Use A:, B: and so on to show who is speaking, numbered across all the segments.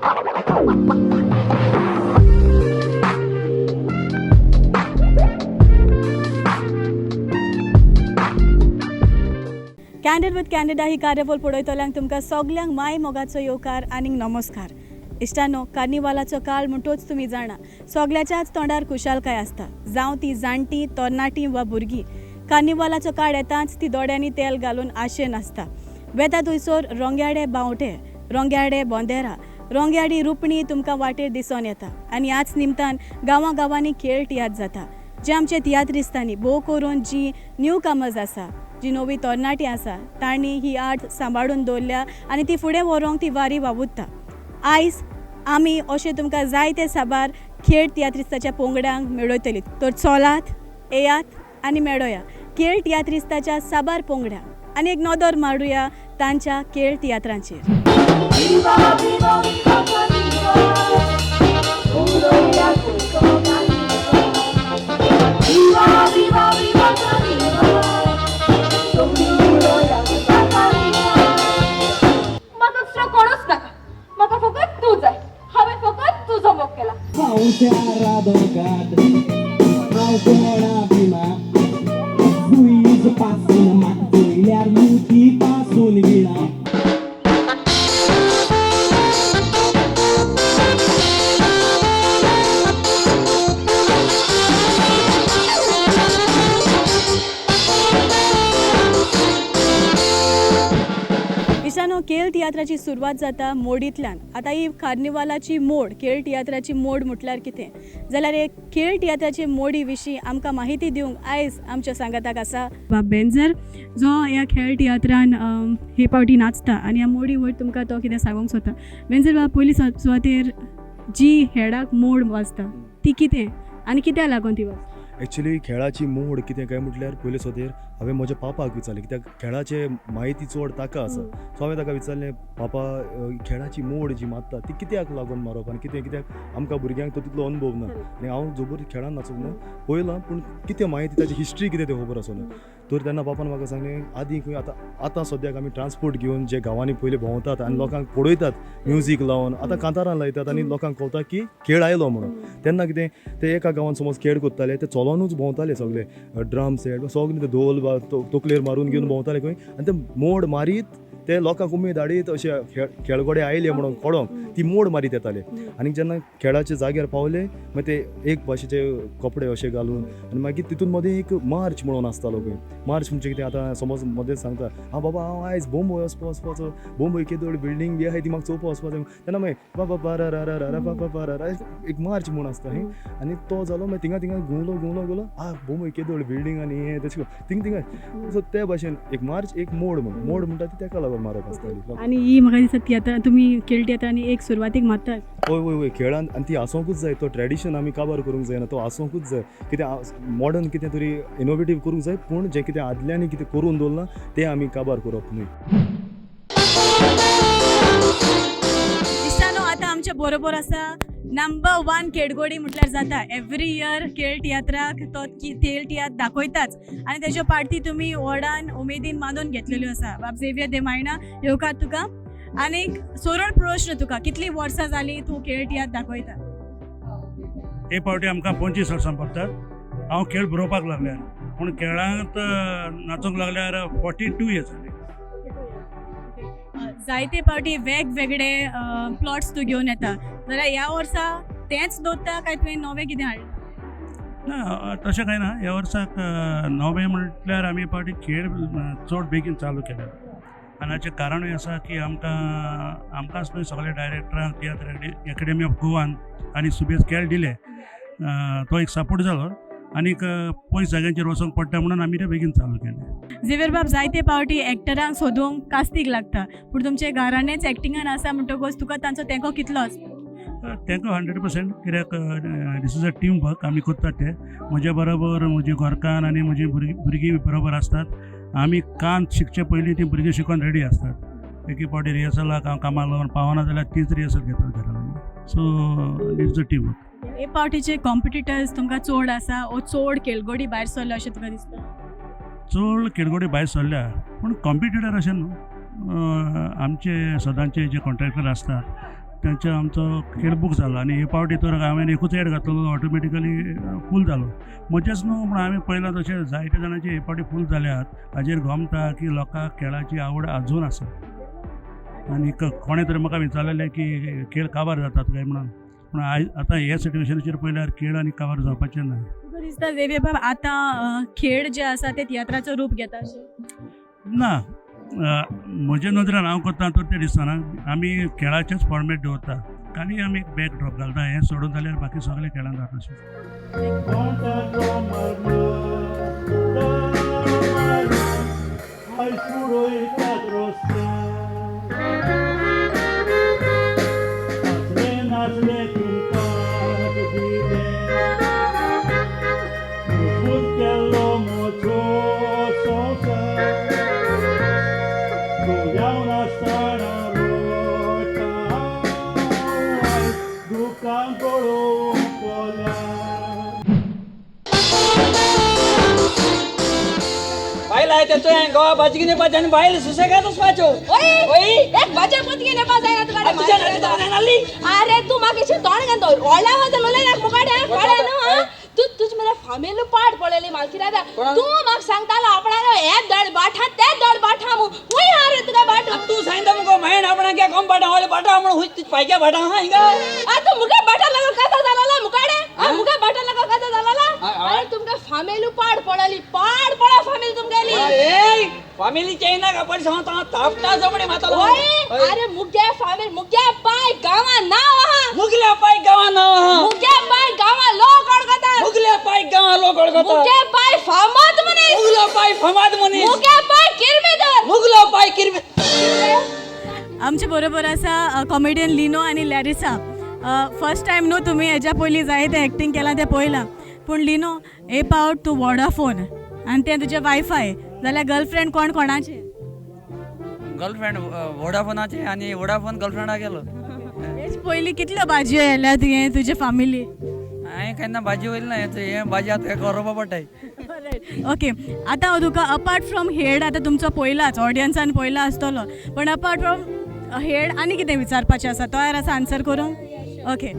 A: Candid with candida ही कार्यावळ पळयतल्यांक तुमकां सगल्यांक माय मोगाचो येवकार आनी नमस्कार. इश्टांनो, कार्निवालाचो काळ म्हणटोच तुमी जाणा, सगल्याच्याच तोंडार खुशालकाय आसता, जावं ती जाणटी तरणाटीं वा भुरगीं. कार्निवालाचो काळ येताच ती दोड्यांनी तेल घालून आशेन आसता. वेता थंयसर रोंग्याडे बावटे, रोंग्याडे बोंदेरा, रोंग्याडी रुपणी तुमकां वाटेर दिसून येता. आनी ह्याच निमतान गांवांनी खेळ तियात्र जाता, जे आमचे तियात्रिस्तांनी भोव करून जी न्यू कमर्स आसा, जी नवी तरणाटीं आसा, तांणी ही आर्ट सांबाळून दवरल्या आनी ती फुडें व्हरूंक ती वारी वावुरता. आयज आमी अशे तुमकां जायते साबार खेळ तियात्रिस्ताच्या पोंगड्यांक मेळयतलीं. तर चलात, येयात आनी मेळोया खेळ तियात्रिस्ताच्या साबार पोंगड्यांक आनी एक नदर मारूया तांच्या खेळ तियात्रांचेर. खेळ तियात्राची सुरवात जाता मोडींतल्यान. आतां ही कार्निवालाची मोड, खेळ तियात्राची मोड म्हटल्यार कितें जाल्यार हे खेळ तियात्राचे मोडी विशीं आमकां माहिती दिवंक आयज आमच्या सांगाताक आसा बाब बेंजर, जो ह्या खेळ तियात्रान हे फावटी नाचता आनी ह्या मोडी वयर तुमकां तो कितें सांगूंक सोदता. बेंजर बाब, पयलीं सुवातेर जी हेडाक मोड वाजता ती कितें आनी कित्याक लागून ती वाजता?
B: एक्चुली खेळाची मोड कितें काय म्हटल्यार पयले सुवातेर हांवें म्हज्या पापाक विचारलें, कित्याक खेळाचे म्हायती चड ताका आसा. सो हांवें ताका विचारलें, पापा खेळाची मोड जी मारता ती कित्याक लागून मारप आनी कित्याक आमकां भुरग्यांक तो तितलो अनुभव ना. आनी हांव जोबर खेळान नाचूंक ना पयलां, पूण कितें म्हायती ताची हिस्ट्री कितें तें खबर आसना. तर तेन्ना पापान म्हाका सांगलें, आदीं खंय आतां सद्याक आमी ट्रान्सपोर्ट घेवन जे गांवांनी पयलीं भोंवतात आनी लोकांक पळयतात म्युजीक लावन, आतां कांतारां लायतात आनी लोकांक कळटा की खेळ आयलो म्हणून. तेन्ना कितें ते एका गांवांत समज खेळ करताले ते चलोनूच भोंवताले, सगळे ड्रम सेट सगळे ते ढोल तकलेर मारून घेवन भोंवताले खंय, आनी ते मोड मारीत ते लोकांक उमेद हाडीत अशे खेळगडे आयले म्हणून कळोंक ती मोड मारीत येताले. आनी जेन्ना खेळाच्या जाग्यार पावले मागीर ते एक भाशेचे कपडे अशे घालून आनी मागीर तितून मदें एक मार्च म्हणून आसतालो खंय. मार्च म्हणजे कितें, आतां समज मदें सांगता, हां बाबा हांव आयज बोंबय वचपाचो, बोंबय केदोळ बिल्डींग बी आहाय ती म्हाका चोवपा वचपाचें, तेन्ना मागीर बाबा बारा एक मार्च म्हणून आसता खंय. आनी तो जालो मागीर थिंगा घुंवलो बोंबय केदोळ बिल्डींग आनी हें तशें थिंगा. सो ते भाशेन एक मार्च एक मोड म्हणटा ती तेका लागून मारप आसताली.
A: आनी ही म्हाका दिसता तियात्रां तुमी खेळ तियात्रांनी एक सुरवातेक मारतात.
B: वय खेळान, आनी ती आसोंकूच जाय. तो ट्रेडिशन आमी काबार करूंक जायना, तो आसोंकूच जाय. कितें मॉडर्न कितें तरी इनोवेटीव करूंक जाय, पूण जें कितें आदल्यांनी कितें करून दवरलां तें आमी काबार करप न्हय.
A: इश्टांनो, आतां आमच्या बरोबर आसा नंबर 1 खेळगडी म्हटल्यार जाता. एवरी इयर खेळ तियात्राक तो खेळ तियात्र दाखयताच आनी तेज्यो पार्टी तुमी व्हडान उमेदीन मानून घेतलेल्यो आसा. बाब झेवियर दे मायना, येवकार तुका. आनीक सोरोन प्रश्न तुका, कितलीं वर्सां जालीं तूं खेळ तियात्र दाखयता?
C: हे फावटी आमकां 25 वर्सां पडटात. हांव खेळ बरोवपाक लागल्यार, पूण खेळांत नाचूंक लागल्यार 42 इयर्स जाली.
A: जायते फावटी वेगवेगळे प्लॉट्स तूं घेवन येता, जाल्यार ह्या वर्सा तेंच दवरता काय तुवें नवें कितें हाडलां?
C: ना, तशें कांय ना. ह्या वर्साक नवें म्हटल्यार आमी फावटी खेळ चड बेगीन चालू केले. आनी हाचें कारणूय आसा की आमकांच न्हय, सगळ्या डायरेक्टरांक तियात्र अकॅडमी ऑफ गोवान आनी सुबेज खेळ दिले, तो एक सपोर्ट जालो. आनीक पयस जाग्यांचेर वचूंक पडटा म्हणून आमी ते बेगीन चालू केले.
A: झेवियर बाब, जायते फावटी एक्टरांक सोदूंक कास्तीक लागता, पूण तुमचे घराणेच एक्टिंगान आसा म्हणटकच तुका तांचो तेंको कितलो आसता?
C: तेंका 100%, कित्याक this is a team work. आमी करतात ते म्हज्या बरोबर म्हजी घरकान आनी म्हजी भुरगीं बरोबर आसतात. आमी कान शिकचे पयलीं ती भुरगीं शिकोवन रेडी असतात. एक फावटी रिहर्सलाक हांव कामाक लागून पावना जाल्यार तीच रिहर्सल घेतात घरा. So this is a team work.
A: हे फावटीचे कॉम्पिटिटर्स तुमकां चड आसा ओ चड खेळगडी भायर सरल्या अशें तुका दिसता?
C: चड खेळगडे भायर सरल्या, पूण कॉम्पिटिटर अशें न्हू. आमचे सदांचे जे कॉन्ट्रॅक्टर आसतात त्यांचे आमचो खेळ बूक जालो आनी हे पावटी तर हांवें एकूच एड घातलो ऑटोमॅटिकली फूल जालो. म्हजेच न्हू पूण हांवें पळयलां तशें जायते जाणांचे हे पावटी फूल जाल्यात. हाजेर गमता की लोकांक खेळाची आवड आजून आसा. आनी कोणें तरी म्हाका विचारलेलें की खेळ काबार जातात काय म्हणून. पूण आतां हे सिट्युएशनाचेर पळयल्यार खेळ आनी काबार जावपाचें ना.
A: तुका दिसता झेवियर बाब आतां खेळ जे आसा ते तियात्राचो रूप घेता अशें?
C: ना म्हजे नदरेन हांव करता तर तें दिसना. आमी खेळाचेच फॉर्मेट दवरता. खाली आमी एक बॅक ड्रॉप घालता हें सोडून जाल्यार बाकी सगळे खेळान जाता अशें.
D: बाईल आहे त्याचो गोवा बाजकीने पाहिजे आणि बाईल सुसेगातच वाचो.
E: एक बजे पत्की ने पास आहे तुका
D: तुझ्या नाती नाली
E: अरे तू मागेशी तोंड घेतो ओला वाजन लोले ना मुकाडे पडे न्हू तू तुझ मेरा फामेलो पाड पडलेली मालकी दादा तू माग सांगताला आपणाला हे दड बाठा ते दड बाठा मुई हारे तुका बाट
D: तू सांगता मुको महिन आपण क्या कम बाटा वाले बाटा आपण हुई पायक्या बाटा हा हिंगा
E: आ तू मुके बाटा लगा कसा झालाला मुकाडे आ मुके बाटा लगा कसा झालाला अरे तुमका फामेलो पाड पडली पाड पडा फामेल तुमगेली
D: ए फॅमिली चैना का पण सांगता तापटा जबडे माता
E: अरे मुके फामेल मुके पाय गावा नाव हा
D: मुगल्या पाय गावा नाव हा
E: मुके पाय गावा लोक अडकता
D: मुगल्या पाय गावा लोक अडकता
E: मुके पाय फामाद मनीस
D: मुगला पाय फमाद मनीस
E: मुके पाय किरमेदार
D: मुगला पाय किरमे.
A: आमचे बरोबर आसा कॉमेडियन लिनो आनी लॅरिसा. फर्स्ट टायम न्हू तुमी हेच्या पयलीं जायते एक्टींग केलां तें पळयलां. पूण लिनो हे पावट तूं वॉडाफोन आनी तें तुजें वायफाय जाल्यार गर्लफ्रेंड कोण कोणाचें?
F: गर्लफ्रेंड वोडाफोनाचे आणि वोडाफोन गर्लफ्रेंडा गेलो.
A: हेच पयलीं कितल्यो भाजयो येयल्या तुवें तुजे फॅमिली?
F: हांवें केन्ना भाजी वयली ना हे भाजी आतां गरोवपा पडटाय.
A: ओके आतां हांव तुका अपार्ट फ्रॉम हेड आतां तुमचो पयलाच ऑडियन्सान पयला आसतलो पण अपार्ट फ्रॉम हेड आनी कितें विचारपाचें आसा तयार आसा आन्सर करूंक? ओके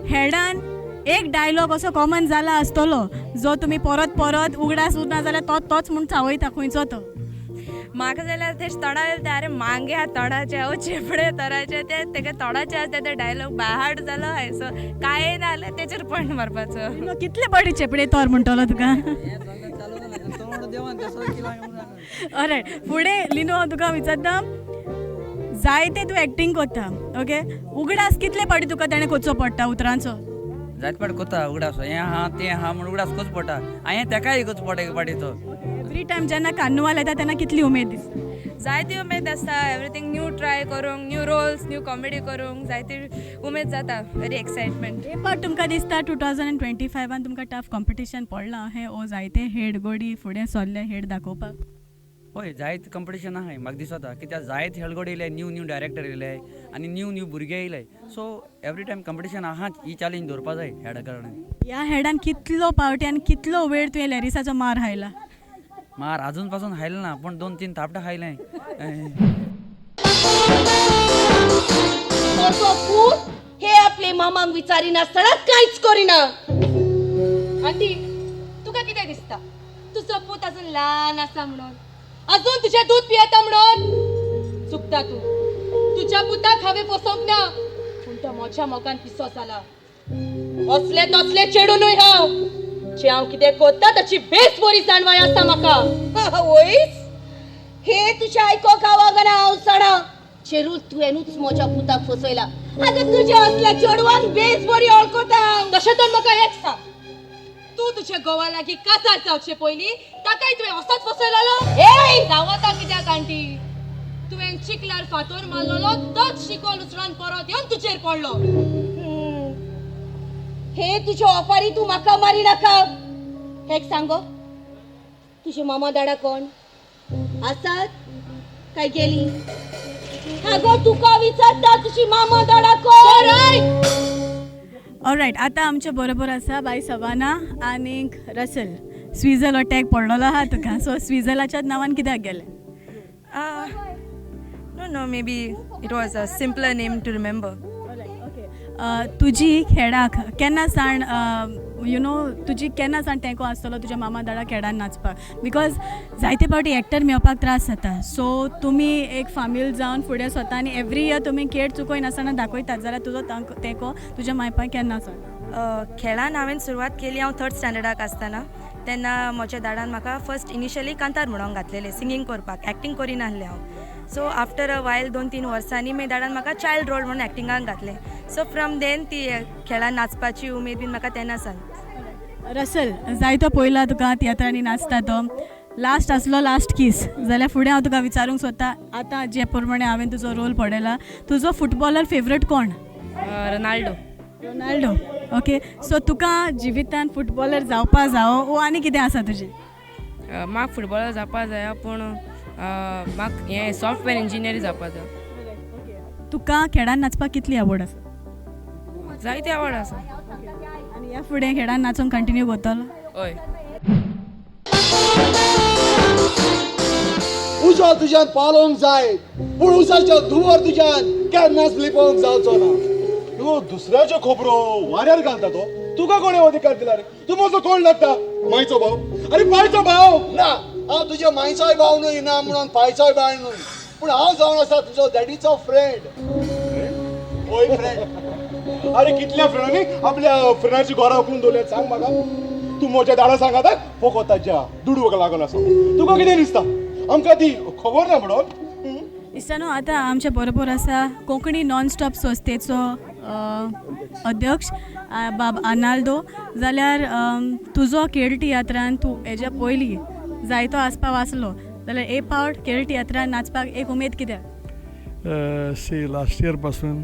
A: हेडान एक डायलॉग असो कॉमन जाला आसतलो जो तुमी परत परत उगडास उरना जाल्यार तोच म्हूण चावयता खंयचो तो?
G: म्हाका जाल्यार तेच तोडा येता अरे मांगे हा तोडाचे ओ चेपडे तोडाचे ते तेगे तोडाचे आसता ते डायलॉग बाहाड जालो हाय सो काय ना जाल्यार तेचेर पॉयंट मारपाचो.
A: कितले बडे चेपडे तोर म्हणटलो तुका? ऑलरायट फुडें लिनो तुका विचारता जायते तूं एक्टींग कोत्ता ओके उगडास कितले पाटी तुका ताणें कोचो पडटा उतरांचो?
F: जायत पाट कोता उगडास हें हा तें हा म्हूण उगडास कोच पडटा. हांवें तेकाय कोच पडटा एक पाटी तो.
A: एवरी टायम जेन्ना कार्निवाल येता तेन्ना कितली उमेद दिसता?
G: जायती उमेद आसता एवरीथींग न्यू ट्राय करूंक न्यू रोल्स न्यू कॉमेडी करूंक जायती उमेद जाता वेरी एक्सायटमेंट.
A: हे पाट तुमकां दिसता 2025 तुमकां टफ कॉम्पिटिशन पडलां हें ओ जायते हेड गोडी फुडें सरले हेड दाखोवपाक?
F: हय जायत कॉम्पिटिशन आहाय म्हाका दिसता कित्याक जायत हेळगोडे येयले न्यू डायरेक्टर येयले आनी न्यू भुरगे येयले सो एवरी टायम कॉम्पिटिशन आहाच ही चॅलेंज दवरपा जाय हेडा कारणान.
A: ह्या हेडान कितलो पावटी आनी कितलो वेळ तुवें लॅरिसाचो मार हायला?
F: मार अजून पासून हायले ना पण 2-3 थापटां हायले.
E: तो पूत हे आपले मामांक विचारिनासतना कांयच करिना. आंटी तुका कितें दिसता तुजो पूत अजून ल्हान आसा म्हणून अजून तुझे दूध पियेता म्हणून? चुकता तू तुझ्या पुताक हांवें पोसोवंक ना पूण तो म्हज्या मोगान पिसो जाला. असले तसले चेडूनूय हांव जे हांव कितें कोत्ता ताची बेस बरी जाणवाय आसा म्हाका. वयस हे तुझे आयकोक गावागना हांव सणा चेरूल तुवेनूच म्हज्या पुताक फसयला. आतां तुज्या असल्या चेडवाक बेस बरी वळखता. तशें तर म्हाका एक सांग तू तुझे गोवा लागीं कासार जावचे पयलीं ताकाय तुवें असोच फसयलो? ए जावता कित्याक आंटी तुवें चिकल्यार फातोर मारलेलो तोच शिकोल उचलून परत येवन तुजेर पडलो. हे तुजे ऑफरी तू म्हाका मारी नाका. हेक सांगो तुजे मामा दाडा कोण आसात काय गेली? हागो तुका विचारता तुजी मामा दाडा कोण?
A: ऑलरायट आतां आमचे बरोबर आसा बाय सवाना आनीक रसल. स्विझल अटॅक पडलेलो आहा तुका सो स्विझलाच्याच नांवान कित्याक गेले?
G: No, maybe it was a simpler name to remember.
A: तुजी खेळाक केन्ना साण तुजी केन्ना साण तेंको आसतलो तुज्या मामा दाडा खेळान नाचपाक बिकॉज जायते फावटी एक्टर मेळपाक त्रास जाता सो तुमी एक फामील जावन फुडें स्वता आनी एवरी इयर तुमी खेळ चुकोय नासतना दाखयतात जाल्यार तुजो तेंको तुज्या मायपाक केन्ना साण
G: खेळान हांवें सुरवात केली हांव 3rd स्टँडर्डाक आसतना तेन्ना म्हज्या दाडान म्हाका फर्स्ट इनिशियली कांतार म्हणूंक घातलेलें सिंगींग करपाक एक्टींग करिनासलें हांव सो आफ्टर अ वायल 2-3 वर्सांनी मागीर दाडान म्हाका चायल्ड रोल म्हणून एक्टिंगाक घातलें सो फ्रॉम देन ती खेळान नाचपाची उमेद बीन म्हाका तेन्ना सावन
A: रसल जायतो पयला तुका तियात्रांनी नाचता तो लास्ट आसलो लास्ट किस जाल्यार फुडें हांव तुका विचारूंक सोदता आतां जे प्रमाणे हांवें तुजो रोल पळयला तुजो फुटबॉलर फेवरेट कोण रोनाल्डो ओके सो तुका जिवितान फुटबॉलर जावपा जावो वो आनी कितें आसा तुजें
G: म्हाका फुटबॉलर जावपा जाय पूण म्हाका हें सॉफ्टवॅर इंजिनियर जावपा जाय
A: तुका खेळान नाचपाक कितली आवड आसा
G: जायती आवड आसा
A: आनी ह्या फुडें खेळान नाचोंक कंटिन्यू करतलो
G: हय
H: उजो तुज्यान पालोवंक जाय पूण उसाचो धुवर तुज्यान केन्नाच लिपोवंक जावचो ना तूं दुसऱ्याच्यो खबरो वाऱ्यार घालता तो तुका कोणे अधिकार दिला रे तूं म्हजो कोण लागता मायचो भाव अरे पायचो भाव ना हांव तुज्या मायचोय भाव न्हय ना म्हणून पायचोय भाव न्हय पूण हांव जावन आसा तुजो डॅडीचो फ्रेंड ओय फ्रेंड अरे कितल्या फ्रेंडांनी आपल्या फ्रेंडाची घरां उखलून दवरल्यात सांग म्हाका तूं म्हज्या दाडा सांगात फकत ताच्या दुडूक लागून आसा तुका कितें दिसता आमकां ती खबर ना म्हणून
A: इश्टानो आतां आमच्या बरोबर आसा कोंकणी नॉन स्टॉप संस्थेचो अध्यक्ष बाब आर्नाल्डो जाल्यार तुजो खेळ तियात्रान तूं हेज्या पयलीं जायतो आसपाव आसलो जाल्यार एक फावट खेळ तियात्रान नाचपाक एक उमेद कित्याक
I: सी लास्ट इयर पासून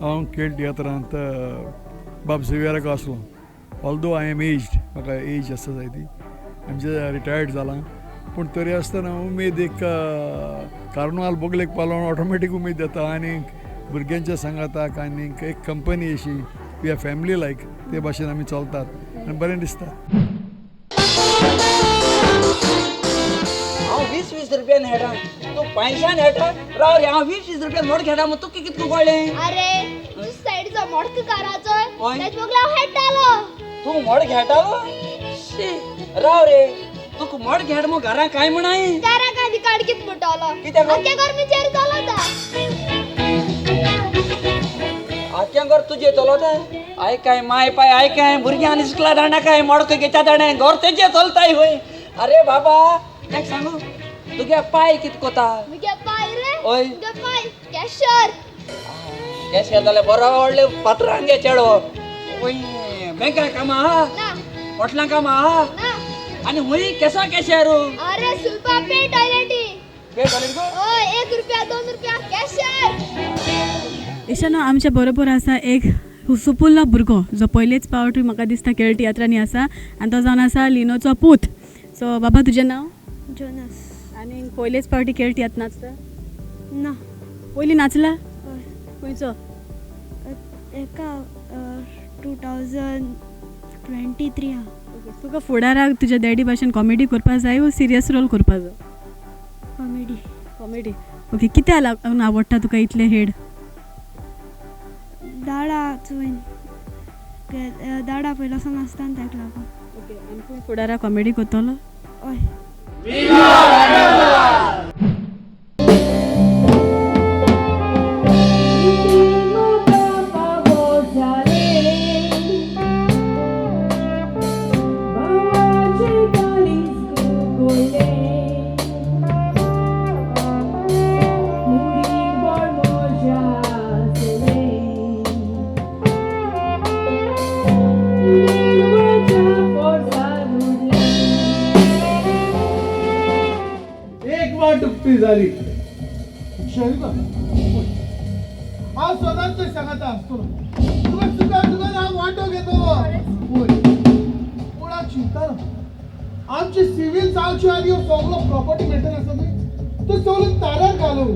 I: हांव खेळ तियात्रांत बाब झेवियराक आसलो ऑल्दो आय एम एज्ड म्हाका एज आसा जायती आमचे रिटायर्ड जालां पूण तरी आसतना उमेद एक कार्नवाल बोगलेक पालोवन ऑटोमॅटीक उमेद येता आनी भुरग्यांच्या सांगाताक आनी एक कंपनी अशी वी आर फॅमिली लायक ते भाशेन आमी चलतात आनी बरें दिसता
D: हांव 20-20 रुपयान हेडा तूं 500 हेडा राव रे हांव 20-20 रुपया मोड खेळा मग तुका कितको कळ्ळें
J: अरे तू सायडीचो मोडक काराचो
D: ओय.
J: तेच बगला हांव हेडटालो
D: तूं मोड खेळटालो शी राव रे तुका मोड खेळ मग घरा काय म्हणाय
J: तारा कांदी काडकीत मुटलो
D: कित्याक?
J: आख्या गरमीचेर चलता
D: आख्या घर तुजे चलता आय काय माय पाय आय काय भुरग्यां इस्कला दांडा काय मोडक घेता दाणे घर तेजे चलताय होय अरे बाबा एक सांगू तुगे पाय कित कोता
J: मुगे पाय रे
D: ओय.
J: मुगे पाय कॅशर
D: केस जाल्यार बरो व्हडले पात्रांगे चेडो ओय बँका कामा आहा
J: ना
D: हॉटलां कामा आहा
J: ना
D: आनी हुंय केसा केशारू
J: अरे सुलपा पे टॉयलेटी
D: बे टॉयलेट गो
J: ओय 1 रुपया 2 रुपया कॅशर
A: इशानो आमच्या बरोबर आसा एक सुपुल्लो भुरगो जो पयलेच फावट म्हाका दिसता खेळ तियात्रांनी आसा आनी तो जावन आसा लिनोचो पूत सो बाबा तुजें नांव
J: जोनस
A: आनी पयलेच फावटी खेळ तियात्र नाचता
J: ना
A: पयलीं नाचला खंयचो
J: एका 2023
A: तुका फुडाराक तुज्या डॅडी भाशेन कॉमेडी करपा जाय वो सिरियस रोल करपा जाय
J: कॉमेडी
A: कॉमेडी ओके कित्या लागून आवडटा तुका इतले हेड
J: दाडा चुयन दाडा पयलोसान आसता ताका लागून
A: ओके आनी तूं फुडाराक कॉमेडी करतलो
J: हय
H: एक वाट दुपटी झाली हा स्वतःच सांगता असतो तुका चुका चुका हा वाटो घेतो कोणा चिंतालो आमची सिव्हिल जावची आनी सगळो प्रॉपर्टी मेंटेन आसा न्हय तो सगळो ताऱ्यार घालो
G: एक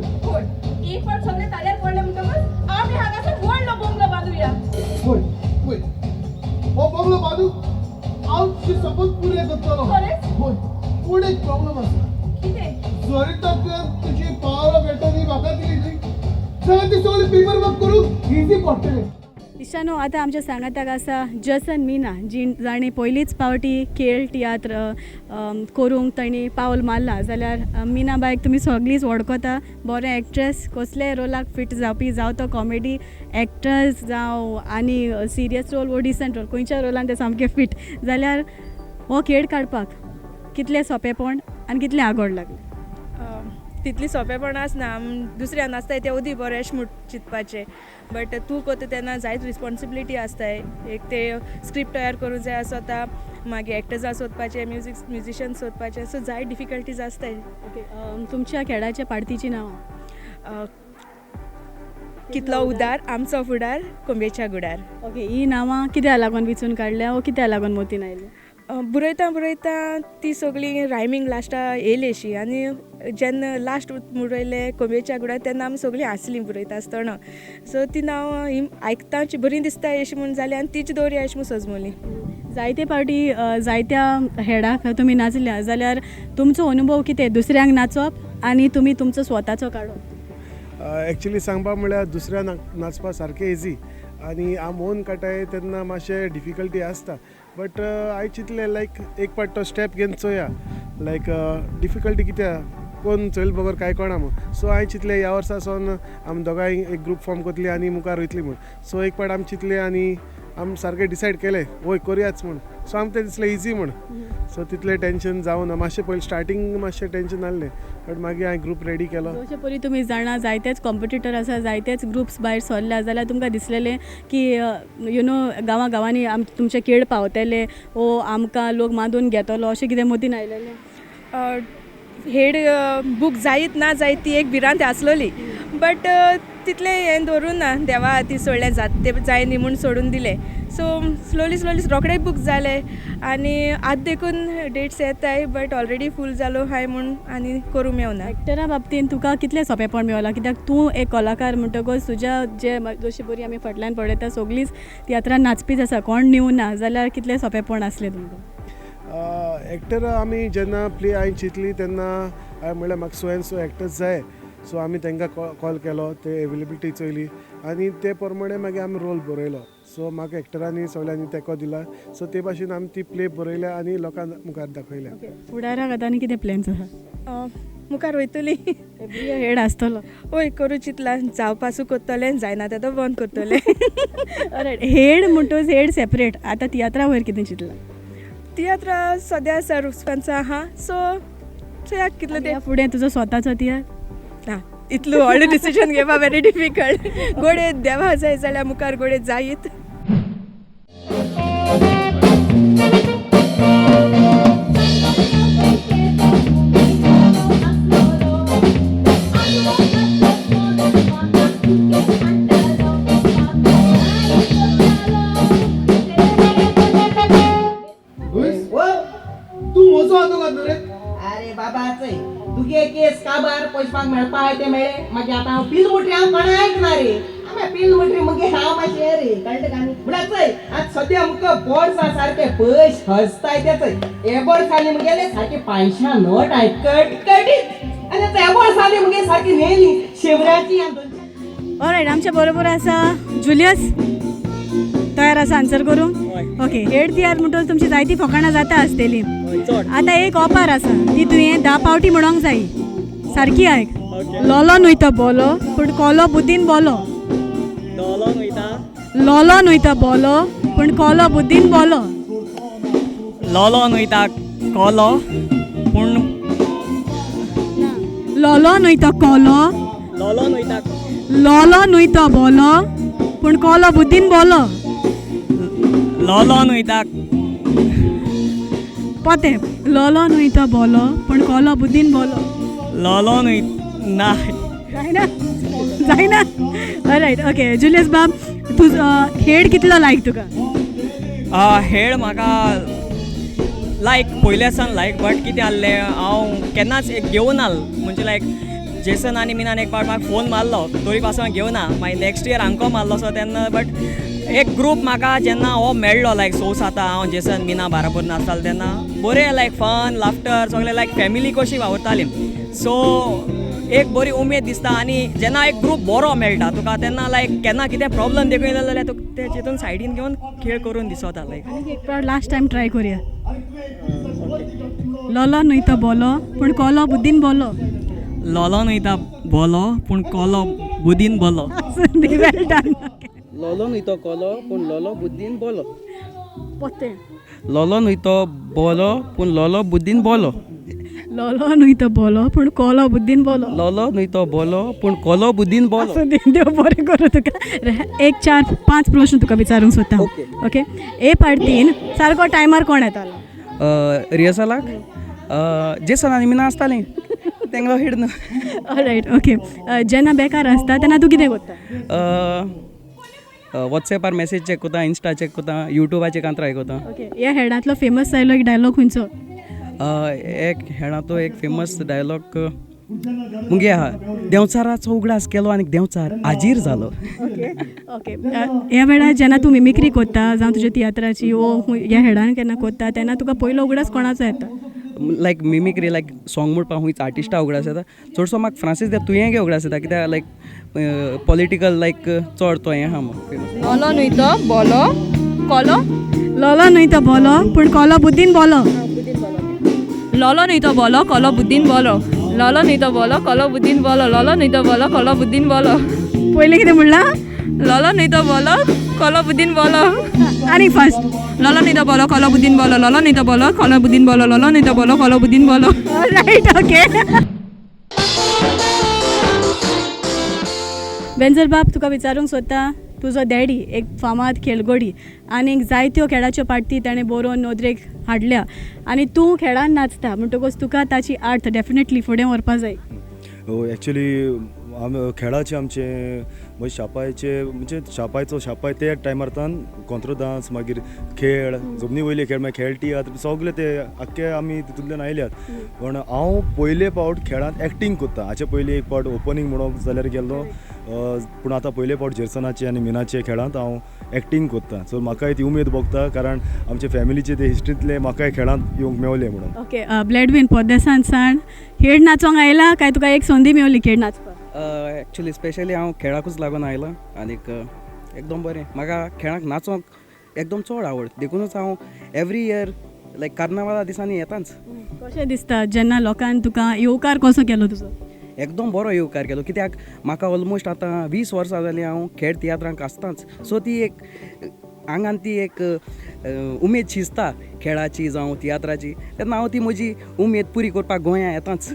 G: फावट सगळे ताल्यार पडले म्हणटकच आमी हांगासर व्हडलो बंगलो बांदुया
H: होय होय हो बंगलो बांदू आमची सपोज पुरे करतलो
G: खरेंच?
H: होय पूण एक प्रॉब्लेम आसा
G: कितें
H: जरी तर तुझी पावर ऑफ अटर्नी म्हाका दिली न्ही जाल्यार ती सगळी पेपर वर्क करूंक इजी पडटलें
A: इशानो आतां आमच्या सांगाताक आसा जसन मीना जी जाणी पयलींच पावटी खेळ तियात्र करूंक तांणी पावल मारला जाल्यार मीना बायक तुमी सगळींच वळखता बरें एक्ट्रेस कसलेय रोलाक फिट जावपी जावं तो कॉमेडी एक्टर्स जावं आनी सिरियस रोल वो डिसंट रोल खंयच्या रोलान ते सामके फिट जाल्यार हो खेळ काडपाक कितलें सोंपेपण आनी कितलें आगोड लागलें.
G: तितली सोंपेपण आसना दुसऱ्यान आसताय ते ओदी बरें म्हूण चिंतपाचें बट तूं करता तेन्ना जायत रिस्पॉन्सिबिलिटी आसताय एक ते स्क्रिप्ट तयार करूंक जाय आसता मागीर एक्टर्सां सोदपाचे म्युझिशियन सोदपाचे सो जायत डिफिकल्टीज आसताय.
A: ओके तुमच्या खेळाच्या पार्टीची नांवां
G: कितलो उदार आमचो फुडार कोंबेच्या गुडार.
A: ओके ही नांवां कित्याक लागून वेंचून काडल्या वो कित्याक लागून मोतीन आयली.
G: बरयता ती सगळी रायमींग लास्टा येयली अशी आनी जेन्ना लास्ट बरयलें कोंबेच्या गुडार तेन्ना आमी सगळीं हांसलीं बरयता आसतना सो ती नांव आयकता बरीं दिसता अशी म्हूण जाली आनी तीच दवरया अशी म्हूण सजमली.
A: जायते फावटी जायत्या हेडाक तुमी नाचल्या जाल्यार तुमचो अनुभव कितें दुसऱ्यांक नाचप आनी तुमी तुमचो स्वताचो काडप.
H: एक्चुली सांगपाक म्हळ्यार दुसऱ्या नाचपा सारकें इजी आनी हांव मोन काटाय तेन्ना मातशें डिफिकल्टी आसता बट हांवें चिंतलें लायक एक पाट तो स्टेप घेवन चोया लायक डिफिकल्टी कित्याक कोण चोयल बगर कांय कळना म्हूण सो हांवें चिंतलें ह्या वर्सा सावन आमी दोगांय एक ग्रूप फॉर्म करतली आनी मुखार वयतली म्हूण सो एक पाट आमी चिंतलें आनी आमी सारकें डिसायड केलें वय करयाच म्हूण सो आमकां तें दिसलें इजी म्हूण सो तितलें टेंशन जावं ना मातशें पयलीं स्टार्टींग मातशें टेंशन आहलें बट मागीर हांवें ग्रूप रेडी केलो.
A: जशें परी तुमी जाणा जायतेच कॉम्पिटिटर आसा जायतेच ग्रुप्स भायर सरल्या जाल्यार तुमकां दिसलेलें की यू नो गांवां गांवांनी तुमचे खेळ पावतले वो आमकां लोक मांदून घेतलो अशें कितें मतीन आयलेलें.
G: हेड बूक जायत ना जायत ती एक भिरांत आसलोली बट तितलें हें धरून ना देवा ती सोडलें जात तें जाय न्ही म्हूण सोडून दिलें सो स्लोली रोखडेच बूक जाले आनी आतां देखून डेट्स येताय बट ऑलरेडी फूल जालो हाय म्हूण आनी करूं मेवना.
A: एक्टरा बाबतीन तुका कितलें सोंपेपण मेवलां कित्याक तूं एक कलाकार म्हणटकच तुज्या जे जशी बरी आमी फाटल्यान पळयता सगळींच तियात्रान नाचपीच आसा कोण न्यू ना जाल्यार कितलें सोंपेपण आसलें तुमकां.
H: एक्टर आमी जेन्ना प्ले हांवें चिंतली तेन्ना हांवें म्हळ्यार म्हाका सो एंड सो एक्टर्स जाय सो आमी तांकां कॉल केलो ते एवेलेबिलिटी चोयली आनी ते प्रमाणे मागीर आमी रोल बरयलो सो म्हाका एक्टरांनी सगळ्यांनी तेंको दिला सो ते भाशेन आमी ती प्ले बरयल्या आनी लोकांक मुखार दाखयल्या.
A: फुडाराक आतां आनी कितें प्लॅन्स आसा.
G: मुखार वयतली
A: हेड आसतलो
G: वय करूं चिंतलां जावपासूं करतलें जायना तें तो बंद करतलें.
A: रायट हेड म्हणटच हेड सेपरेट आतां तियात्रा वयर कितें चिंतलां.
G: तियात्र सद्या सर्वस्पन्स आहा सो चोया कितलें तें
A: फुडें तुजो स्वताचो तियात्र.
G: ना इतलो व्हडलें डिसिजन घेवपा वेरी डिफिकल्ट गोडे देवा जाय जाल्यार मुखार गोडे जायत.
H: तूं म्हजो आतो घालता रे.
D: अरे बाबा तुगे केस काबार पयसपाक मेळपा ते मेळे मागीर आतां हांव पील मुटरी हांव कोणा आयकना रे आमी पील मुटरी मगे हांव मातशें रे कळटा काय म्हळ्यार चय आज सद्या मुका बोर्डसा सारके पयस हसताय ते चय एबोर्डसांनी मुगेले सारके 500 नोट आय कटकटीत आनी ते एबोर्डसांनी मुगे सारकी नेली शेवराची
A: ऑलरायट आमच्या बरोबर आसा जुलियस तयार आसा आन्सर करूंक. ओके हेड तियात्र म्हणटच तुमची जायती फकाणां जाता आसतली आतां एक ऑफर आसा ती तुवें 10 पावटी म्हणोंक जाय सारकी आयक. लोलो न्हय तो बोलो पूण कोलो बुद्दीन बोलो. लोलो न्हय तो बोलो पूण कोलो बुद्दीन बोलो.
F: लोलो न्हयता कोलो पूण
A: लोलो न्हय तो कोलो
F: लोलो न्हयता
A: लोलो न्हय तो बोलो पूण कोलो बुद्दीन बोलो.
F: लोलो न्हयता
A: पोते लोलो न्हय तो बोलो पूण कोलो बुद्दीन बोलो.
F: लोलो न्हय ना
A: जायना. रायट ओके जुलियस बाब तुजो हेड कितलो लायक तुका.
F: हेड म्हाका लायक पयल्या सान लायक बट कितें आहलें हांव केन्नाच एक घेवन आल म्हणजे लायक जेसन आनी मिनान एक पावट म्हाका फोन मारलो तरी पासून घेवं ना मागीर नेक्स्ट इयर हांको मारलो सो तेन्ना बट एक ग्रूप म्हाका जेन्ना हो मेळ्ळो लायक 6 7 हांव जेसन मिना बाराबर नाचतालो तेन्ना बरें लायक फन लाफ्टर सगळें लायक फॅमिली कशी वावरताली सो एक बरी उमेद दिसता आनी जेन्ना एक ग्रूप बरो मेळटा तुका तेन्ना लायक केन्ना कितें प्रॉब्लम देखून येयलो जाल्यार तुका ते चितून सायडीन घेवन खेळ करून दिसता लायक
A: आनीक एक फावट लास्ट टायम ट्राय करुया लोलो न्हय तो बोलो पूण कोलो बुद्दीन बोलो
F: लोलो न्हयता बोलो पूण कोलो बुदीन बोलो
A: वेल डन
D: लोलो न्हय तो कोलो पूण लोलो बुद्दीन बोलो
A: पोते
D: लोलो न्हय तो बोलो पूण लोलो बुद्दीन बोलो
A: लोलो न्हय तो बोलो पूण कोलो बुद्दीन बोलो
D: लोलो न्हय तो बोलो पूण कोलो बुद्दीन बोलो
A: देव बरें करूं तुका एक 4-5 प्रश्न तुका विचारूंक सोदता ओके ए पार्टीन सारको टायमार कोण येतालो
D: रिहर्सलाक जेसन आनी मिना आसतालीं तेंगलो हिडन
A: रायट ओके जेन्ना बेकार आसता तेन्ना तूं कितें करता
D: वॉट्सॅपार मेसेज चॅक कोता इंस्टा चॅक कोता युट्यूबाचेर कांतराय कोता
A: ओके ह्या हेडांतलो फेमस जायलो एक डायलॉग खंयचो
D: एक हेणाचो एक फेमस डायलॉग मुगे आहा देंवचाराचो उगडास केलो आनी देंवचार आजीर जालो
A: ओके ह्या वेळार जेन्ना तूं मिमिक्री कोत्ता जावं तुज्या तियात्राची वो ह्या हेडान केन्ना कोत्ता तेन्ना तुका पयलो उगडास कोणाचो येता
D: लायक मिमिक्री लायक सॉंग म्हणपाक खूंयच आर्टिस्टा उगडास येता चडसो म्हाका फ्रांसीस दे तुवें गे उगडास येता कित्याक लायक पॉलिटिकल लायक चड तो हें आहा
G: लोलो न्हय तो बोलो कोलो
A: लोलो न्हय तो बोलो पूण कोलो बुद्दीन बोलो
G: लोलो न्हय तो बोलो कोलो बुद्दीन बोलो लोलो न्हय तो बोलो कोलो बुद्दीन बोलो लोलो न्हय तो बोलो कोलो बुद्दीन बोलो
A: पयलें कितें म्हणला
G: लोलो न्हय तो बोलो कोलो बुद्दीन बोलो
A: आनी फर्स्ट
G: लोलो न्हय तो बोलो कोलो बुद्दीन बोलो लोलो न्हय तो बोलो कोलो बुद्दीन बोलो लोलो न्हय तो बोलो कोलो बुद्दीन बोलो
A: रायट ओके बेंजल बाब तुका विचारूंक सोदता तुजो डॅडी एक फामाद खेळगडी आनीक जायत्यो खेळाच्यो पार्टी ताणें बरोवन नोंदरेक हाडल्या आनी तूं खेळान नाचता म्हणटकूच तुका ताची आर्ट डेफिनेटली फुडें व्हरपा जाय
B: एक्चुली खेळाचे आमचे म्हणजे शापायचे म्हणजे शापाय ते टायमारतान कोंत्रो डान्स मागीर खेळ जमनी वयले खेळ मागीर खेळ तियात्र सगळे ते आख्खे आमी तितूंतल्यान आयल्यात पण हांव पयले फावट खेळांत एक्टींग कोत्ता हाचे पयलीं एक फावट ओपनींग म्हणून जाल्यार गेल्लो पूण आतां पयले फावट जेर्सनाचे आनी मिनाचे खेळांत हांव एक्टींग कोत्ता सो म्हाकाय ती उमेद भोगता कारण आमचे फॅमिलीचे ते हिस्ट्रींतले म्हाकाय खेळांत येवंक मेवले म्हणून
A: ओके ब्लॅडवीन पोरदेसान साण खेळ नाचोंक आयला काय तुका एक संदी मेवली खेळ नाचपाक
D: एक्चुली स्पेशली हांव खेळाकूच लागून आयलां आनीक एकदम बरें म्हाका खेळाक नाचोंक एकदम चड आवड देखूनच हांव एवरी इयर लायक कार्नावाला दिसांनी येताच
A: कशें दिसता जेन्ना लोकांन तुका येवकार कसो केलो तुजो
D: एकदम बरो येवकार केलो कित्याक म्हाका ऑलमोस्ट आतां 20 वर्सां जालीं हांव खेळ तियात्रांक आसताच सो ती एक आंगान ती एक उमेद शिजता खेळाची जावं तियात्राची तेन्ना हांव ती म्हजी उमेद पुरी करपाक गोंयां येताच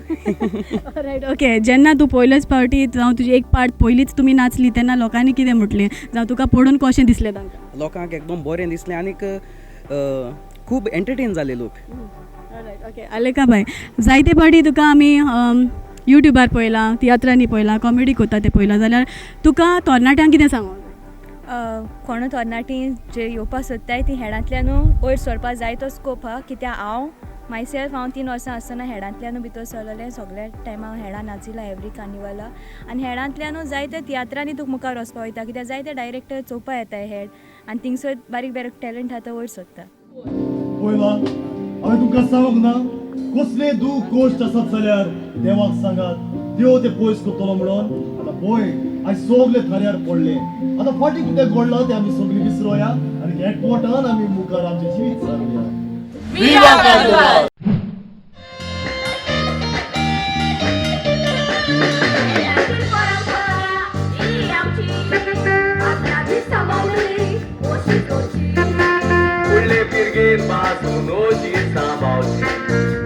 A: रायट ओके जेन्ना तूं पयलेच फावटी जावं तुजी एक पार्ट पयलीच तुमी नाचली तेन्ना लोकांनी कितें म्हटलें जावं तुका पळोवन कशें दिसलें तांकां
D: लोकांक एकदम बरें दिसलें आनीक खूब एंटरटेन जाले लोक
A: रायट ओके आलेका बाय जायते फावटी तुका आमी युट्यूबार पळयलां तियात्रांनी पळयलां कॉमेडी कोता तें पळयलां जाल्यार तुका तरणाट्यांक कितें सांगूंक
K: कोणू तरणाटी जे येवपाक सोदताय ती हेडांतल्यानू वयर सरपाक जाय तो स्कोप आहा कित्याक हांव हांव 3 वर्सां आसतना हेडांतल्यानू भितर सरलेलें सगळ्या टायमा हांव हेडां नाचिलां एवरी कार्निवाला आनी हेडांतल्यानू जायते तियात्रांनी तुका मुखार वचपाक वयता कित्याक जायते डायरेक्टर चोवपा येताय हेड आनी थिंगसर बारीक बारीक टॅलंट आहा तो वयर सोदता
H: पळयलां हांवें तुमकां सांगूंक ना कसले दूख गोश्ट आसत जाल्यार देवाक सांगात देव ते पयस करतलो म्हणून आतां पळय आयज सगळे थऱ्यार पडले आतां फाटीं कितें घडलां तें आमी सगळीं विसरोया आनी एकवटान आमी मुखार आमचें जिवीत सारूया विवा कार्निवाल
L: फुडले पिरगेन पासून ओशी सांबाळची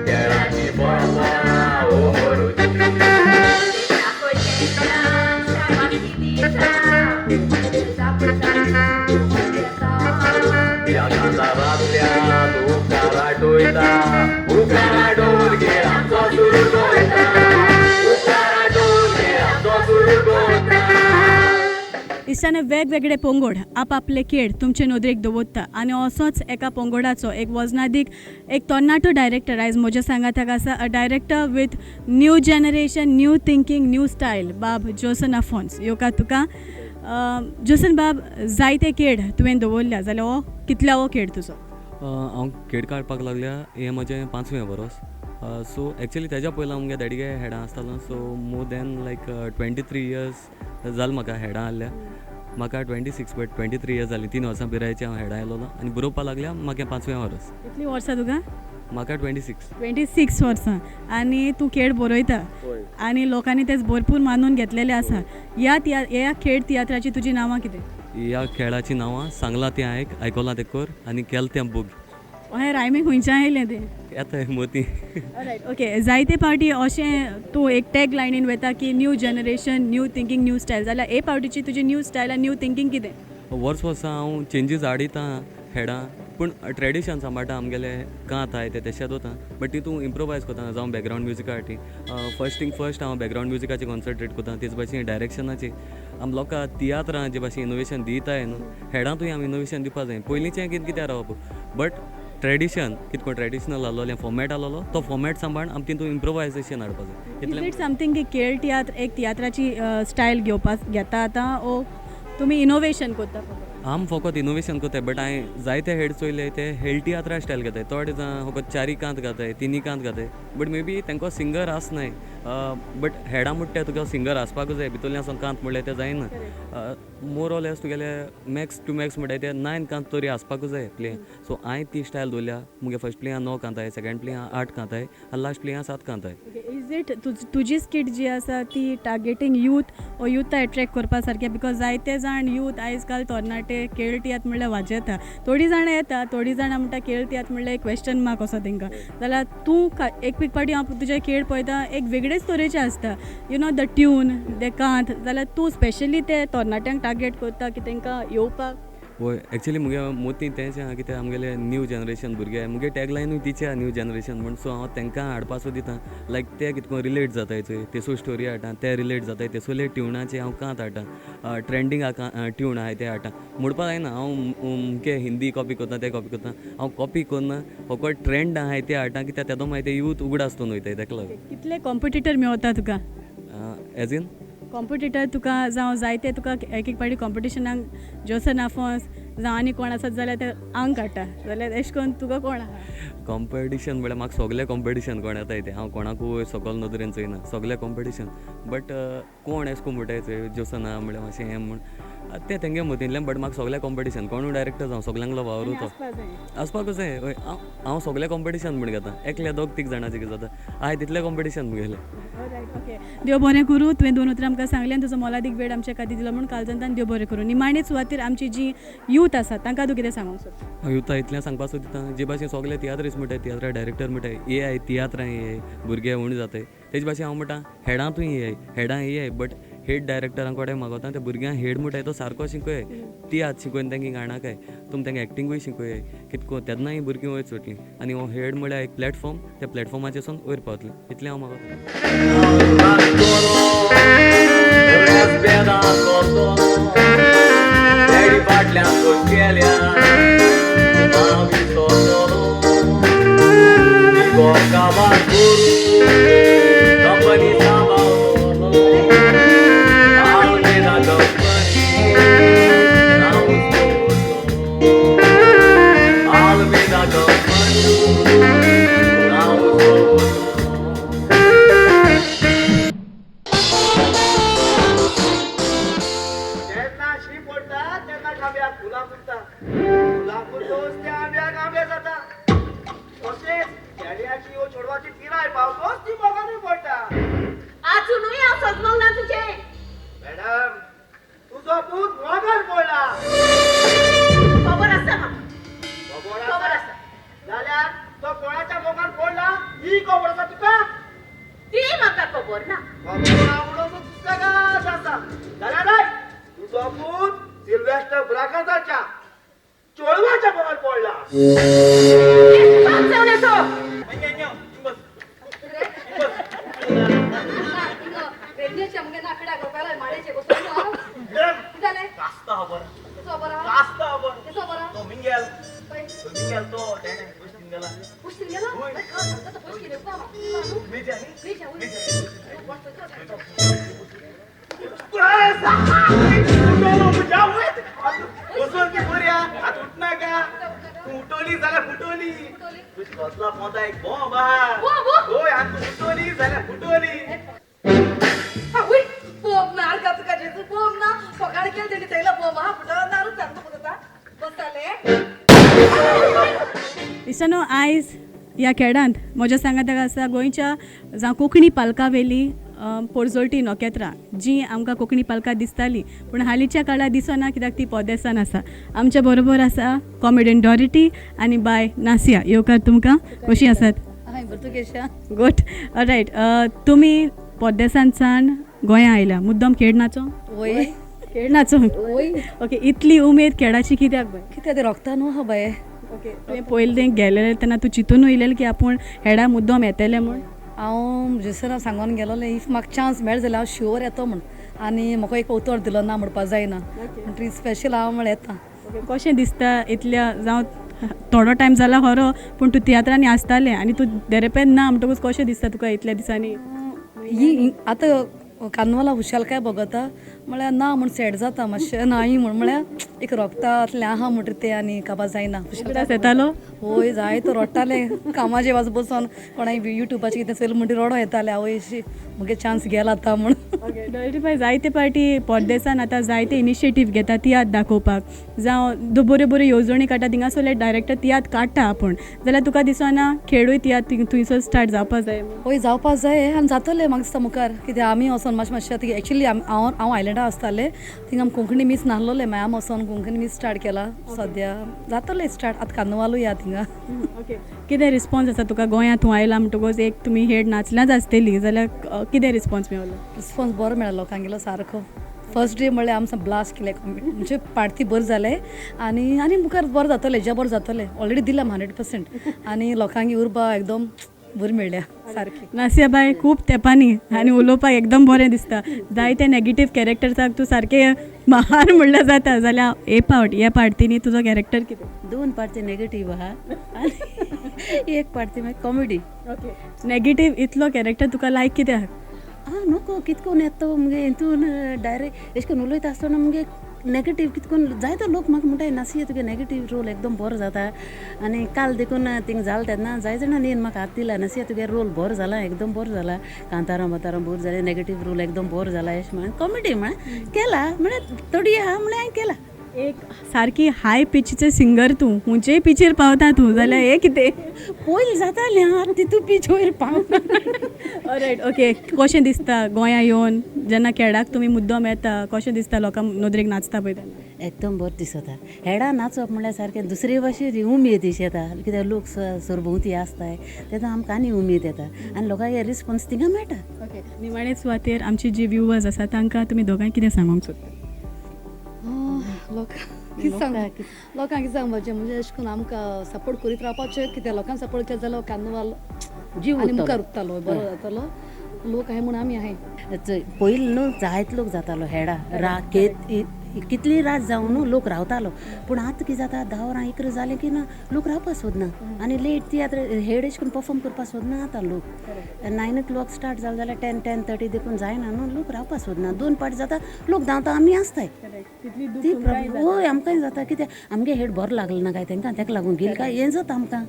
L: खेळाची परंपरा ओमरूची या कांतारांतल्या उकारा डोयता उकारा डोल घे आमचो सुरू गोयता उकारा डोल घे आमचो सुरू गोयता
A: दिसताना वेगवेगळे पंगड आपआपले खेळ तुमचे नोदरेक दवरता आनी असोच एका पंगडाचो एक वजनादीक एक तरणाटो डायरेक्टर आयज म्हज्या सांगाताक आसा a director with new generation new thinking new style बाब जोसन आफोन्स योका तुका जोसन बाब जायते खेळ तुवें दवरल्या जाल्यार हो कितल्या हो खेळ तुजो
M: हांव खेळ काडपाक लागल्या हें म्हजें 5वें वर्स
F: सो एक्चुअली तेज्या पयलीं आमगे डॅडीगे हेडां आसतालो सो मोर दॅन लायक 23 इयर्स जालें म्हाका हेडां आहल्या म्हाका 26 बट 23 इयर्स जालीं 3 वर्सां पिरायेचें हांव हेडां येयलोलो आनी बरोवपा लागल्या म्हाका 5वें वर्स
A: कितलीं वर्सां तुका
F: म्हाका 26
A: 26 वर्सां आनी तूं खेळ बरयता आनी लोकांनी तेच भरपूर मानून घेतलेले आसा ह्या खेळ तियात्राची तुजी नांवां कितें
F: ह्या खेळाची नांवां सांगलां तें आयकलां तें कर आनी केलां तें बूग
A: हें रायमींग खंयच्यान येयलें तें
F: येता मोती
A: रायट ओके जायते फावटी अशें तूं एक टॅग लायनीन वेता की new generation new thinking new style जाल्यार हे फावटीची तुजी न्यू स्टायल आनी न्यू थिंकींग कितें
F: वर्सां हांव चेंजीस हाडितां हेडां पूण ट्रेडिशन सांबाळटा आमगेले कांत आहाय ते तशेंच वता बट तितून इम्प्रोवायज कोता जावं बॅकग्रावंड म्युजिका खातीर फर्स्ट थिंग फर्स्ट हांव बॅकग्रावंड म्युजिकाची कॉन्सन्ट्रेट कोता तेच भाशेन डायरेक्शनाची आम लोकांक तियात्रां जे भाशेन इनोवेशन दिताय न्हू हेडांतूय आमी इनोवेशन दिवपा जाय पयलींचें कितें रावप बट ट्रेडिशन कितको ट्रेडिशनल आहलोलें फॉर्मेट आहलोलो तो फॉर्मेट सांबाळून आमी तितून इम्प्रोवायजेशन हाडपा जाय
A: इज इट समथींग की खेळ तियात्र एक तियात्राची स्टायल घेता आतां ओ तुमी इनोवेशन कोत्ता
F: आम फकत इनोवेशन कोताय बट हांवें जायते हेड चोयले ते हेळ तियात्रा स्टायल घेताय थोडे जाण फकत चारी कांत घाताय तिनी कांत घाताय बट मे बी तांकां सिंगर आसनाय बट हेडां म्हणटा तुका सिंगर आसपाकूच जाय भितरल्यान सावन कांत म्हणल्यार तें जायना मोर ऑर लेस तुगेले मॅक्स टू मॅक्स म्हणटाय ते 9 कांत तरी आसपाकूच जाय प्ले सो हांवें ती स्टायल दवरल्या मुगे फर्स्ट प्लेयां 9 कांताय सेकंड प्लेयां 8 कांताय आनी लास्ट प्लेयां 7 कांताय
A: इज इट तुजी स्कीट जी आसा ती टार्गेटींग यूथ ओ यूथ एट्रॅक्ट करपा सारकें बिकॉज जायते जाण यूथ आयज काल तरणाटे खेळ तियात्र म्हणल्यार वाजयता थोडीं जाणां येता थोडीं जाणां म्हणटा खेळ तियात्र म्हणल्यार एक क्वेश्चन मार्क असो तांकां जाल्यार तूं एक पाटी हांव तुजे खेळ पळयता एक वेगळेच तरेचे आसता you know the tune the Kant जाल्यार तूं स्पेशली ते तरणाट्यांक टार्गेट करता की तांकां येवपाक
F: होय एक्चुअली मुगे मोती तेंच आहा कित्याक आमगेले न्यू जनरेशन भुरगे मुगे टॅगलायनूय तिचे न्यू जनरेशन म्हण सो हांव तांकां हाडपाचो दितां लायक ते कितको रिलेट जाताय चोय तेसो स्टोरी हाडटा ते रिलेट जाताय तेसोले ट्युनाचे हांव कांत हाडटा ट्रेंडींग ट्यून आहाय ते हाडटा म्हणपा जायना हांव मुगे हिंदी कॉपी करता ते कॉपी करता हांव कॉपी करना फकत ट्रेंड आहाय ते हाडटा कित्याक तेदो मागीर ते यूथ उगड आसतून वयताय तेका लागून
A: कितले कॉम्पिटिटर मेवता तुका
F: एज इन
A: कॉम्पिटिटर तुका जावं जायते तुका एक एक पाटी कॉम्पिटिशनाक जोसन आफोन्स जावं आनी कोण आसत जाल्यार ते आंग काडटा जाल्यार एश कोन्न तुका कोण आहा
F: कॉम्पिटिशन म्हळ्यार म्हाका सगळे कॉम्पिटिशन कोण येताय ते हांव कोणाकूय सकयल नदरेन चोयना सगळे कॉम्पिटिशन बट कोण एश कोन्न म्हणटाय जोसन आहा म्हळ्यार मातशें हें म्हण ते तेंगे मतींतल्यान बट म्हाका सगळे कॉम्पिटिशन कोणूय डायरेक्टर जावं सगल्यांक वावरू तो आसपाकूच जाय हांव सगळे कॉम्पिटिशन म्हण घेता एकल्या 2-3 जाणांचे कितें जाता हांवें तितले कॉम्पिटिशन मुगेले
A: ओके देव बरें करूं तुवें 2 उतरां आमकां सांगलें आनी तुजो मोलादीक वेळ आमच्या खातीर दिलो म्हणून काळजांतल्यान देव बरें करूं निमाणे सुवातेर आमची जी यूथ आसा तांकां तूं कितें सांगूंक सोदता
F: युथा इतलें सांगपाचो दिता जे भाशेन सगळे तियात्रीस्ट म्हणटाय तियात्रा डायरेक्टर म्हणटाय AI तियात्रां AI भुरगे उण जाताय तेजे भाशेन हांव म्हणटा हेडांतूय AI हेडां AI बट हेड डायरेक्टरां कडेन मागोता त्या भुरग्यांक हेड म्हणटाय तो सारको शिकय तियात्र शिकोवन तांकां गाणाकाय तुमी तांकां एक्टिंगूय शिकय कितको तेन्नाय भुरगीं वयर सुटलीं आनी हो हेड म्हळ्यार एक प्लॅटफॉर्म त्या प्लॅटफॉर्माचेरसून वयर पावतलें इतलें हांव
E: अजूनही हांव सजमोंग ना तुजे
L: मॅडम तुझो पूत मोगान पडला
E: खबर आसा म्हाका
L: खबर आसा जाल्यार तो कोणाच्या मोगान पडला ही खबर आसा तुका
E: ती म्हाका खबर ना
L: खबर आवडो पुस्तकात आसा जाल्यार नाही तुझो पूत सिल्वेस्टर ब्रागाजाच्या चोळवाच्या मोगान पडला
E: रेडिओच्या मगे नाकडा गोपाला माळेचे गोसाळो जाले
L: कास्ता खबर
E: कसो बरा
L: कास्ता खबर
E: कसो बरा
L: तो मिंगेल तो तेने पुस्तीन गेला
E: पुस्तीन गेला काय तो पुस्तीन येता
L: मिजानी उठो फुटोली जाल्यार फुटोली कसला पोंदा एक बॉम्ब आहा होय आनी तू फुटोली जाल्यार फुटोली
E: बोम ना का तुका जेतू बोम ना सकाळी केलं तेणी तेला बोम हा फुटला नारू सांगतो पुरता बसताले
A: इश्टानो आयज ह्या खेळांत म्हज्या सांगात आसा गोंयच्या जावं कोंकणी पालकां वेली पोरजोळटी नोकेत्रां जी आमकां कोंकणी पालकां दिसताली पूण हालींच्या काळार दिसना कित्याक ती पोदेसान आसा आमच्या बरोबर आसा कॉमेडियन डॉरिटी आनी बाय नासिया येवकार तुमकां कशीं आसात गुड रायट तुमी पोदेसांच्यान गोंया आयल्या मुद्दम खेळनाचो खेळनाचो ओके इतली उमेद खेळाची कित्याक बाय
E: कित्याक रोखता न्हू हा बाय
A: ओके तुवें पयलें गेलेलें तेन्ना तूं चिंतून वयलेलें की आपूण हेडा मुद्दम येतलें म्हूण
E: हांव जेसरा सांगून गेलोलें इफ म्हाका चान्स मेळ जाल्यार हांव शुअर येतो म्हूण आनी म्हाका एक उतर दिलो ना म्हणपाक जायना म्हणटरी स्पेशल हांव म्हळ्यार येता
A: कशें दिसता इतल्या जावं थोडो टायम जाला खरो पूण तूं तियात्रांनी आसतालें आनी तूं देरेपेन ना म्हणटकूच कशें दिसता तुका इतल्या दिसांनी
E: ही आतां कानवाला हुशालकाय बगता म्हळ्यार ना म्हूण सॅड जाता मातशें नाही म्हूण म्हळ्यार एक रोगतातलें आहा म्हणटा तें आनी काबार जायना
A: येतालो
E: होय जाय तो रडटालें कामाचे वाज बसून कोणाय युट्यूबाचेर कितें चल म्हणटी रडो येतालें आवय अशी म्हगे चान्स गेला आतां म्हूण
A: डॉक्टर जायते पार्टी पोरदेसान आतां जायते इनिशिएटीव घेता तियात्र दाखोवपाक जावं बऱ्यो बऱ्यो येवजणी काडटा थिंगासर डायरेक्टर तियात्र काडटा आपूण जाल्यार तुका दिसना खेळूय तियात्र थंयसर स्टार्ट जावपाक जाय
E: होय जावपाक जाय आनी जातलें म्हाका दिसता मुखार कित्याक आमी वचोन मातशें एक्चुली हांव आयलँडा आसतालें थिंगा आमी कोंकणी मीस नासलोलें मागीर आमी वचोन कोंकणी मीस स्टार्ट केला सद्या जातलें स्टार्ट आतां कार्नवालूय या थिंगा
A: ओके कितें रिस्पॉन्स आसा तुका गोंयांत तूं आयला म्हणटकूच एक तुमी हेड नाचल्याच आसतली जाल्यार कितें रिस्पॉन्स मेळलो
E: रिस्पॉन्स बरो मेळ्ळो लोकांगेलो सारको फर्स्ट डे म्हळ्यार आमचो ब्लास्ट केलें म्हणजे पार्टी बरें जालें आनी मुखार बरें जातलें हेज्या बरें जातलें ऑलरेडी दिलां 100% आनी लोकांगी उर्बा एकदम बरी मेळ्ळ्या सारकी
A: नासिया बाय खूब तेंपांनी आनी उलोवपाक एकदम बरें दिसता जायते नेगेटीव कॅरेक्टर्साक तूं सारकें महान म्हणल्यार जाता जाल्यार ह्या पार्टीनी तुजो कॅरेक्टर कितें
E: 2 पार्टी नेगेटीव आहा आनी 1 पार्टी मागीर कॉमेडी
A: ओके नेगेटीव इतलो कॅरेक्टर तुका लायक कित्याक
E: नको कितकोन येतो मुगे हितून डायरेक्ट एश कोन्न उलयता आसतना मुगे नेगेटीव कितकोन जायतो लोक म्हाका म्हणटाय नासिया तुगे नेगेटीव रोल एकदम बरो जाता आनी काल देखून थिंग जालें तेन्ना जाय जाणां न्ही म्हाका हात दिला नासिया तुगे रोल बरो जाला एकदम बरो जाला कांतारां बरो जालें नेगेटीव रोल एकदम बरो जाला अशें म्हण कॉमेडी म्हण केला म्हळ्यार थोडी आहा म्हळ्यार हांवें केला
A: एक सारकी हाय पिचीचे सिंगर तूं हुंचे पिचेर पावता तूं जाल्यार हें कितें
E: पयलीं जातालें आतां तितू पिच वयर पावना
A: रायट ओके कशें दिसता गोंया येवन जेन्ना खेळाक तुमी मुद्दम येता कशें दिसता लोकां नदरेक नाचता पळय तेन्ना
E: एकदम बरें दिसता हेडा नाचप म्हळ्यार सारकें दुसरे भाशेन उमेद अशी येता कित्याक लोक सरभोंवती आसताय तेन्ना आमकां आनी उमेद येता आनी लोकांक रिस्पॉन्स थिंगा मेळटा
A: ओके निमाणे सुवातेर आमची जी व्ह्युअर्स आसा तांकां तुमी दोगांय कितें सांगूंक सोदता
E: लोकांक कितें सांगपाचें म्हणजे अशें करून आमकां सपोर्ट करीत रावपाचें कित्याक लोकांक सपोर्ट केलो जाल्यार कार्नवाल जीव आनी मुखार उरतालो बरो जातालो लोक आहाय म्हूण आमी आहाय
M: पयलीं न्हू जायत लोक जातालो हेडा कितली रात जावन न्हू लोक रावतालो पूण आतां कितें जाता 10 वरां 11 जालें की ना लोक रावपाक सोदना आनी लेट तियात्र हेड एश करून परफॉर्म करपाक सोदना आतां लोक 9 o'clock स्टार्ट जालें जाल्यार 10:30 देखून जायना न्हू लोक रावपाक सोदना 2 पार्टी जाता लोक धांवता आमी आसताय ती प्रॉब्लम हय आमकांय जाता कित्याक आमगे हेड बरो लागलो ना काय तांकां ताका लागून गेली काय हें जाता आमकां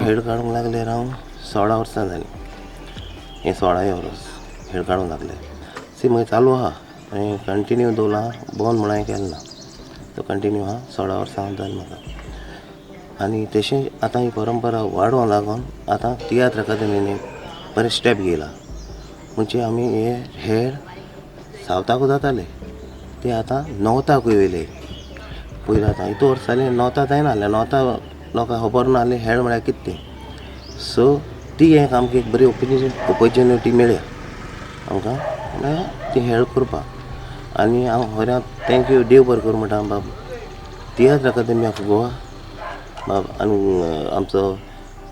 N: हेड काडूंक लागले हांव 16 वर्सां जालीं हें 16 वर्स हेड काडूंक लागले सी मागीर चालू आहा आनी कंटिन्यू दवरला बंद म्हण हांवें केलें ना तो कंटिन्यू आहा 16 वर्सां जालीं म्हाका आनी तशें आतां ही परंपरा वाडोवंक लागून आतां तियात्र अकादेमीनी बरें स्टेप घेयला म्हणजे आमी हे हेड सावथाकूय जाताले ते आतां नॉर्थाकूय येयले पयलीं आतां इतू वर्सां जालीं नॉर्थाक जायनासलें नॉर्थाक लोकांक खबर नासलें हेड म्हळ्यार कितें तें सो ती एक आमकां एक बरी ऑपॉर्च्युनिटी मेळ्ळ्या आमकां म्हळ्यार ती हेड करपाक आनी हांव खऱ्यांत थँक्यू देव बरें करूं म्हणटा बाबा तियात्र अकादेमी ऑफ गोवा आनी आमचो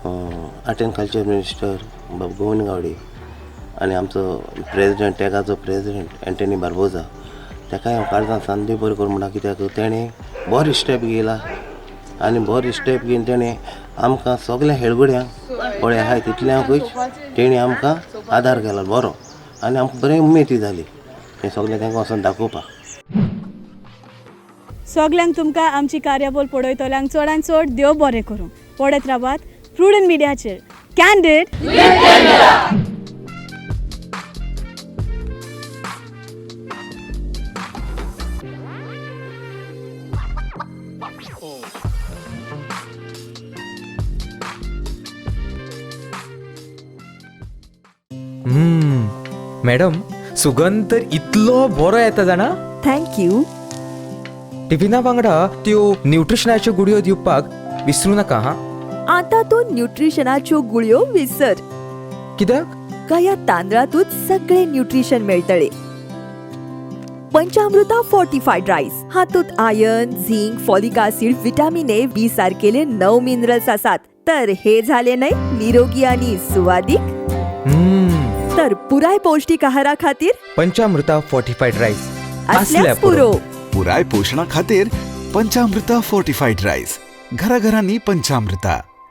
N: आर्ट एंड कल्चर मिनिस्टर बाब गोविंद गावडे आनी आमचो प्रेजिडेंट टॅगाचो प्रेजिडेंट एंटनी बार्बोजा ताकाय हांव काळजां सांदी बरें करूं म्हणटा कित्याक तेणें बरो स्टेप घेयला आनी बरो स्टेप घेवन तेणें आमकां सगल्या हेळगड्यांक पळय आहाय तितल्यांकूच तेणें आमकां आदार केला बरो आनी आमकां बरें उमेदी जाली हें सगलें तांकां वचोन दाखोवपाक.
A: सगल्यांक तुमकां आमची कार्यावळ पळयतल्यांक चडांत चड देव बरें करूं. पळयत रावात प्रुडंट मिडियाचेर कॅन्डिड.
O: मॅडम सुगंध तर इतलो बरो येता जाणा.
P: थँक्यू.
O: टिफिना वांगडा त्यो न्यूट्रिशनाच्यो गुडयो दिवपाक विसरूं नाका हा.
P: आता तू न्यूट्रिशनाच्यो गुळयो विसर.
O: कित्याक?
P: काय या तांदळातूच सगळे न्यूट्रिशन मेळटले. पंचामृता फोर्टिफाईड राईस हातूंत iron, zinc, folic acid, vitamin A, B सारकेले 9 मिनरल्स आसात. तर हे झाले नाही निरोगी आणि सुवादिक. तर पुराय पौष्टिक आहारा खातीर
O: पंचामृता फोर्टिफाईड राईस
P: असल्यास पुरो.
Q: पुराय पोषणा खातीर पंचामृता फोर्टिफाईड राईस. घराघरांनी पंचामृता.